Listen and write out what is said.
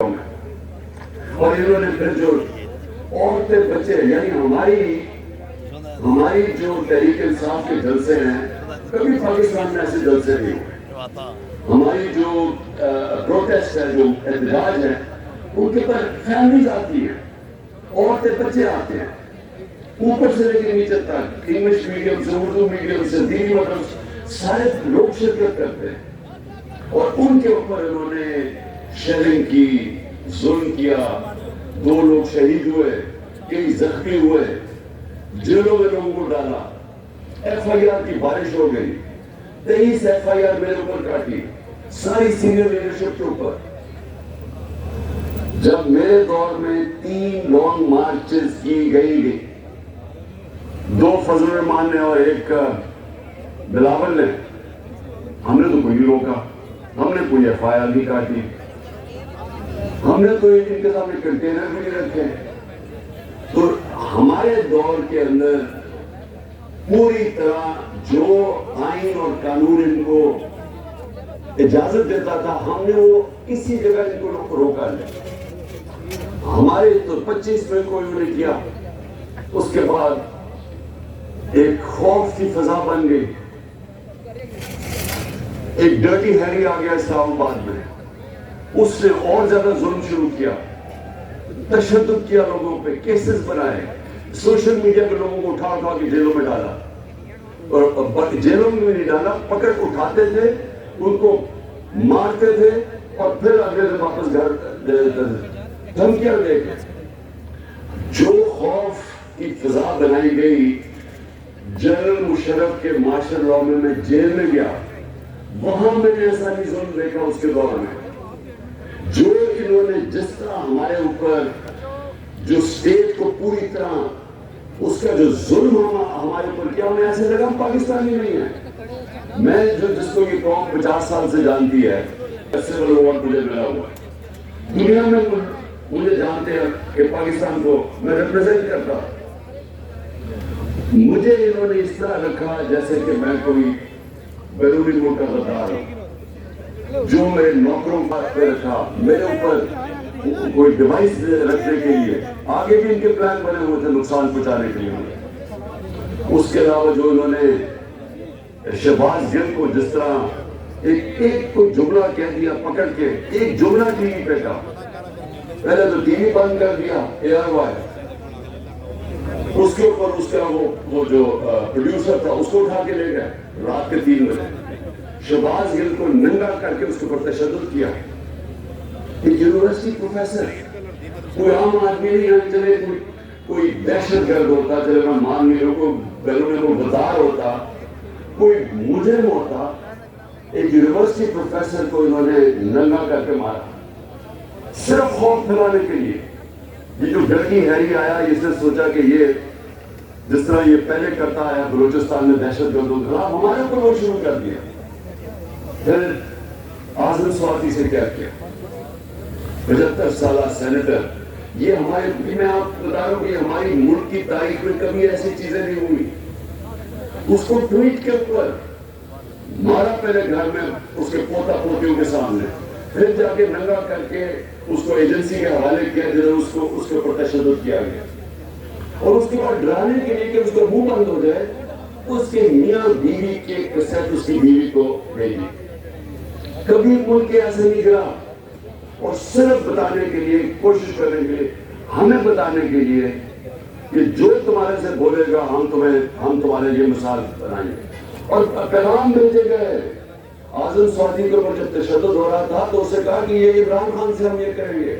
اور انہوں نے پھر جو عورتیں بچے یعنی ہماری جو تحریک انصاف کے جلسے ہیں کبھی پاکستان میں ایسے جلسے نہیں ہوئے. ہماری جو پروٹیسٹ ہے جو احتجاج ہے ان کے پر فیملیز آتی ہیں, عورتیں بچے آتے ہیں, اوپر سے لے کے نیچے تک, انگلش میڈیم سے اردو میڈیم سے دینی مدرسے سارے لوگ شرکت کرتے ہیں. اور ان کے اوپر انہوں نے شیلنگ کی, ظلم کیا, 2 لوگ شہید ہوئے, کئی زخمی ہوئے, جیلوں میں لوگوں کو ڈالا, ایف آئی آر کی بارش ہو گئی, 23 ایف آئی آر میرے اوپر کاٹی, ساری سینئر لیڈرشپ کے اوپر. جب میرے دور میں 3 لانگ مارچز کی گئی, 2 فضل الرحمان نے اور 1 بلاول نے, ہم نے تو کوئی نہیں روکا, ہم نے کوئی ایف آئی آر نہیں کاٹی, ہم نے تو ان کے سامنے کنٹینر بھی نہیں رکھے. تو ہمارے دور کے اندر پوری طرح جو آئین اور قانون ان کو اجازت دیتا تھا ہم نے وہ کسی جگہ ان کو روکا نہیں. ہمارے تو 25 میں کو انہوں نے کیا, اس کے بعد ایک خوف کی فضا بن گئی, ایک ڈرٹی ہیری آ گیا اسلام آباد میں, اس نے اور زیادہ ظلم شروع کیا, تشدد کیا لوگوں پہ, کیسز بنائے, سوشل میڈیا پہ لوگوں کو اٹھا کے جیلوں میں ڈالا, اور جیلوں میں نہیں ڈالا, پکڑ اٹھاتے تھے, ان کو مارتے تھے اور پھر اگلے دن واپس گھر دے دیتے تھے. دھمکیاں دے کے جو خوف کی فضا بنائی گئی. جنرل مشرف کے مارشل لاء میں جیل میں گیا, وہاں میں نے ایسا نہیں ظلم دیکھا اس کے دور میں. جو انہوں نے جس طرح ہمارے اوپر جو اسٹیٹ کو پوری طرح اس کا جو ظلم ہمارے اوپر کیا, ہمیں ایسے لگا ہم پاکستانی نہیں ہیں. میں جس کو یہ قوم 50 سال سے جانتی ہے, ایسے لوگ مجھے ملا ہوا ہے دنیا میں, مجھے جانتے ہیں کہ پاکستان کو میں ریپرزینٹ کرتا. مجھے انہوں نے اس طرح رکھا جیسے کہ میں کوئی بیرونی ملک کا غدار ہوں. جو میرے نوکروں پہ رکھا, میرے اوپر کوئی ڈیوائس رکھنے کے لیے, آگے بھی ان کے پلان بنے ہوئے تھے نقصان پہنچانے کے لیے. اس کے علاوہ جو انہوں نے شہباز کو جس طرح ایک کو جملہ کہہ دیا پکڑ کے, ایک جملہ ٹی وی پہ کا, پہلے تو ٹی وی بند کر دیا ARY, اس کے اوپر اس کا وہ جو پروڈیوسر تھا اس کو اٹھا کے لے گئے رات کے 3 بجے. شہباز کو ننگا کر کے اس کے اوپر تشدد کیا. ایک یونیورسٹی پروفیسر, کوئی عام آدمی نہیں ہے, چلے کوئی دہشت گرد ہوتا, چلے میں مان نہیں لوں, کوئی بیرونی کو غدار ہوتا, کوئی مجرم ہوتا, ایک یونیورسٹی پروفیسر کو انہوں نے ننگا کر کے مارا صرف خوف پھیلانے کے لیے. یہ جو ڈرٹی ہیری آیا, اس نے سوچا کہ یہ جس طرح یہ پہلے کرتا آیا بلوچستان میں دہشت گردوں کے خلاف, ہمارے اوپر وہ شروع کر دیا. پھر اعظم سواتی سے کیا 75 سالہ سینیٹر, یہ ہمارے, میں آپ کو بتا رہا ہوں کہ ہماری ملک کی تاریخ میں کبھی ایسی چیزیں نہیں ہوئی. اس کو ٹویٹ کے اوپر مارا پہلے گھر میں اس کے پوتا پوتیوں کے سامنے, پھر جا کے ننگا کر کے اس کو ایجنسی کے حوالے کیا جنہوں اس کے اوپر تشدد کیا گیا. اور اس کے بعد ڈرانے کے لیے کہ اس کا منہ بند ہو جائے, اس کے میاں بیوی کے کیسٹ اس کی بیوی کو بھیجی. کبھی ملک ایسے نہیں گرا, اور صرف بتانے کے لیے, کوشش کرنے کے لیے, ہمیں بتانے کے لیے کہ جو تمہارے سے بولے گا ہم تمہارے لیے مثال بنائیں گے. اور پیغام بھیجے گئے. اعظم سواتی کے اوپر جب تشدد ہو رہا تھا تو اسے کہا کہ یہ عمران خان سے ہم یہ کریں گے,